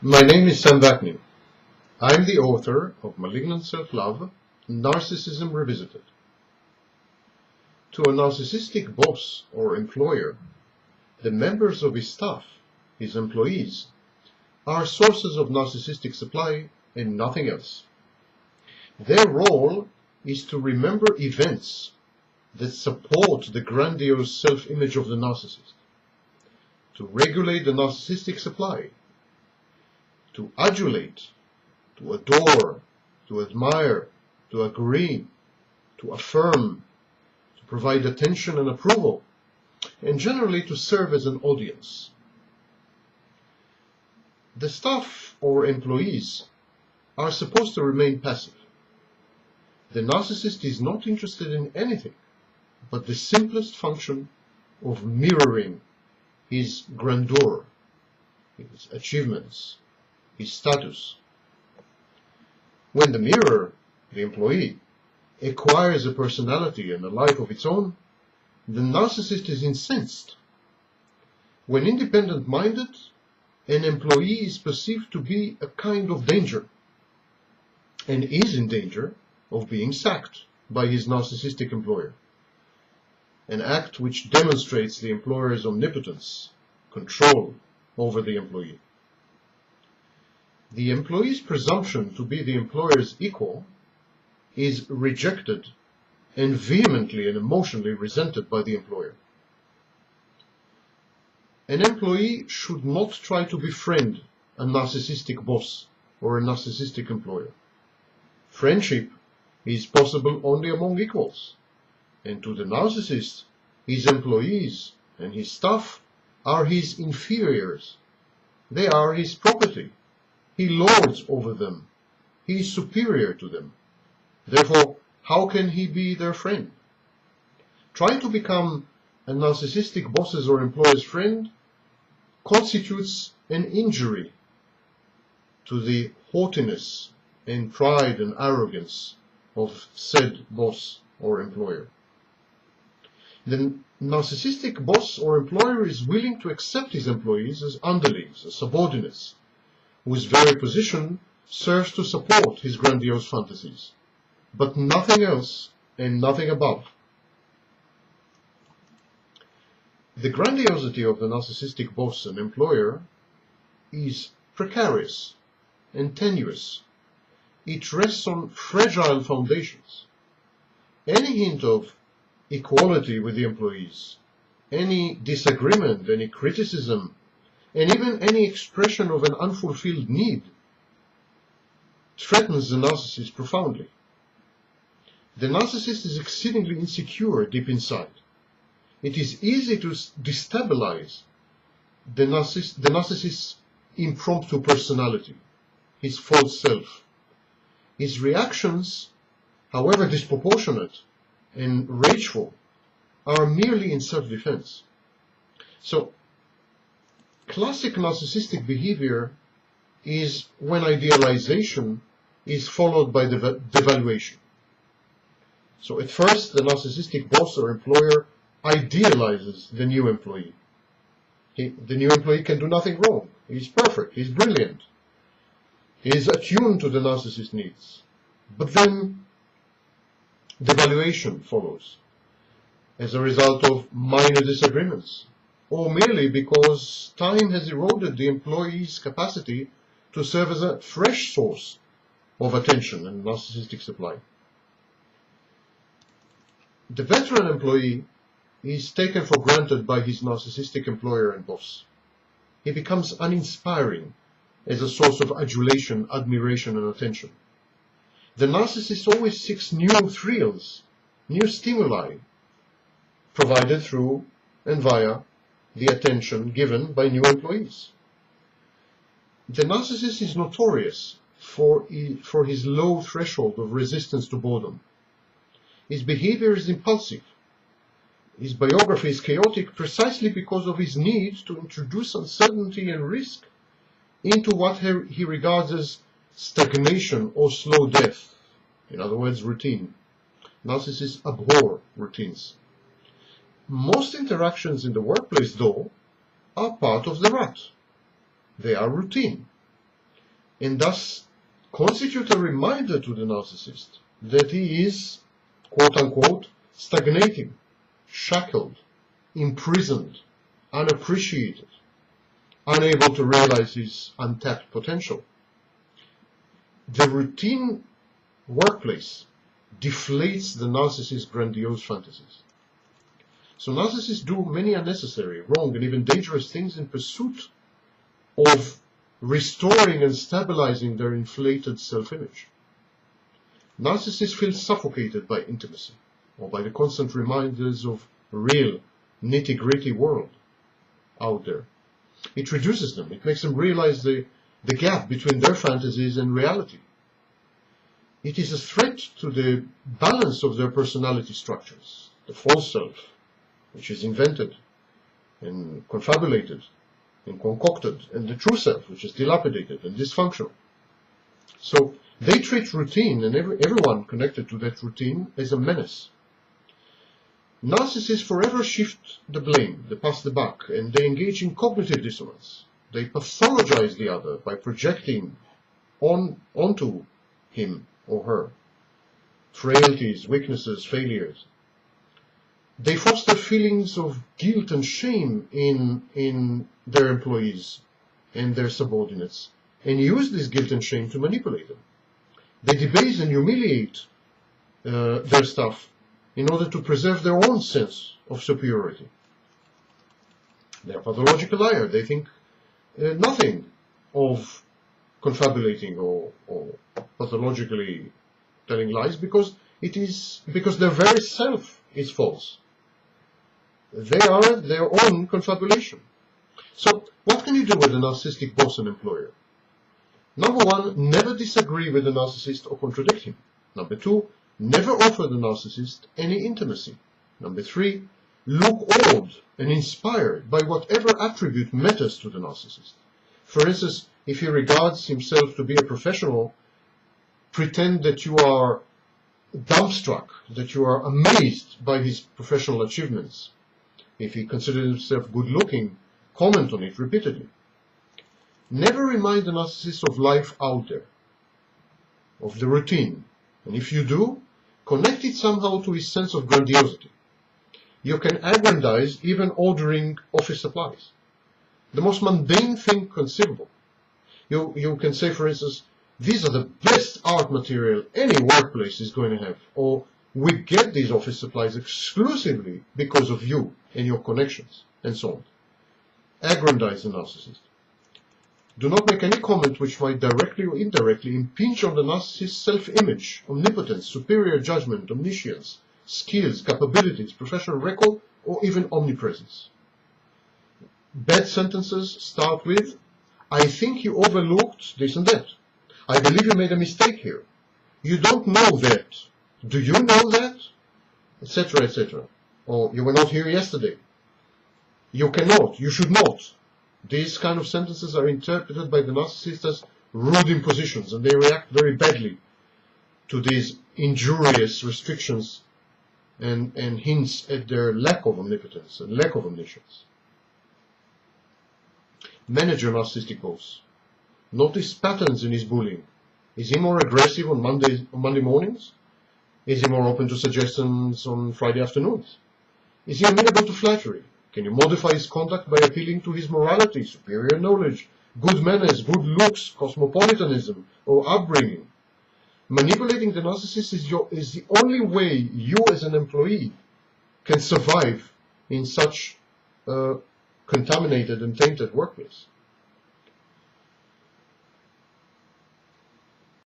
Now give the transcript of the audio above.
My name is Vaknin. I'm the author of Malignant Self-Love, Narcissism Revisited. To a narcissistic boss or employer, the members of his staff, his employees, are sources of narcissistic supply and nothing else. Their role is to remember events that support the grandiose self-image of the narcissist, to regulate the narcissistic supply, to adulate, to adore, to admire, to agree, to affirm, to provide attention and approval, and generally to serve as an audience. The staff or employees are supposed to remain passive. The narcissist is not interested in anything but the simplest function of mirroring his grandeur, his achievements, his status. When the mirror, the employee, acquires a personality and a life of its own, the narcissist is incensed. When independent-minded, an employee is perceived to be a kind of danger, and is in danger of being sacked by his narcissistic employer, an act which demonstrates the employer's omnipotence, control over the employee. The employee's presumption to be the employer's equal is rejected and vehemently and emotionally resented by the employer. An employee should not try to befriend a narcissistic boss or a narcissistic employer. Friendship is possible only among equals, and to the narcissist, his employees and his staff are his inferiors. They are his property. He lords over them. He is superior to them. Therefore, how can he be their friend? Trying to become a narcissistic boss's or employer's friend constitutes an injury to the haughtiness and pride and arrogance of said boss or employer. The narcissistic boss or employer is willing to accept his employees as underlings, as subordinates, whose very position serves to support his grandiose fantasies, but nothing else and nothing above. The grandiosity of the narcissistic boss and employer is precarious and tenuous. It rests on fragile foundations. Any hint of equality with the employees, any disagreement, any criticism, and even any expression of an unfulfilled need threatens the narcissist profoundly. The narcissist is exceedingly insecure deep inside. It is easy to destabilize the narcissist's impromptu personality, his false self. His reactions, however disproportionate and rageful, are merely in self-defense. So, classic narcissistic behavior is when idealization is followed by devaluation. So at first, the narcissistic boss or employer idealizes the new employee. The new employee can do nothing wrong. He's perfect. He's brilliant. He is attuned to the narcissist's needs. But then devaluation follows as a result of minor disagreements, or merely because time has eroded the employee's capacity to serve as a fresh source of attention and narcissistic supply. The veteran employee is taken for granted by his narcissistic employer and boss. He becomes uninspiring as a source of adulation, admiration, and attention. The narcissist always seeks new thrills, new stimuli, provided through and via the attention given by new employees. The narcissist is notorious for his low threshold of resistance to boredom. His behavior is impulsive. His biography is chaotic precisely because of his need to introduce uncertainty and risk into what he regards as stagnation or slow death. In other words, routine. Narcissists abhor routines. Most interactions in the workplace, though, are part of the rut. They are routine. and thus constitute a reminder to the narcissist that he is, quote-unquote, stagnating, shackled, imprisoned, unappreciated, unable to realize his untapped potential. The routine workplace deflates the narcissist's grandiose fantasies. So narcissists do many unnecessary, wrong, and even dangerous things in pursuit of restoring and stabilizing their inflated self-image. Narcissists feel suffocated by intimacy, or by the constant reminders of real, nitty-gritty world out there. It reduces them. It makes them realize the gap between their fantasies and reality. It is a threat to the balance of their personality structures, the false self, which is invented and confabulated and concocted, and the true self, which is dilapidated and dysfunctional. So they treat routine and everyone connected to that routine as a menace. Narcissists forever shift the blame, they pass the buck, and they engage in cognitive dissonance. They pathologize the other by projecting onto him or her frailties, weaknesses, failures. They foster feelings of guilt and shame in their employees and their subordinates, and use this guilt and shame to manipulate them. They debase and humiliate their staff in order to preserve their own sense of superiority. They are pathological liars. They think nothing of confabulating or pathologically telling lies because their very self is false. They are their own confabulation. So what can you do with a narcissistic boss and employer? Number one, never disagree with the narcissist or contradict him. Number two, never offer the narcissist any intimacy. Number three, look awed and inspired by whatever attribute matters to the narcissist. For instance, if he regards himself to be a professional, pretend that you are dumbstruck, that you are amazed by his professional achievements. If he considers himself good-looking, comment on it repeatedly. Never remind the narcissist of life out there, of the routine. And if you do, connect it somehow to his sense of grandiosity. You can aggrandize even ordering office supplies. The most mundane thing conceivable. You can say, for instance, these are the best art material any workplace is going to have. Or, we get these office supplies exclusively because of you and your connections, and so on. Aggrandize the narcissist. Do not make any comment which might directly or indirectly impinge on the narcissist's self-image, omnipotence, superior judgment, omniscience, skills, capabilities, professional record, or even omnipresence. Bad sentences start with, I think you overlooked this and that. I believe you made a mistake here. You don't know that. Do you know that? Etc., etc. Or, you were not here yesterday. You cannot. You should not. These kind of sentences are interpreted by the narcissist as rude impositions, and they react very badly to these injurious restrictions and hints at their lack of omnipotence and lack of omniscience. Manage your narcissistic boss. Notice patterns in his bullying. Is he more aggressive on Monday mornings? Is he more open to suggestions on Friday afternoons? Is he amenable to flattery? Can you modify his conduct by appealing to his morality, superior knowledge, good manners, good looks, cosmopolitanism, or upbringing? Manipulating the narcissist is the only way you as an employee can survive in such a contaminated and tainted workplace.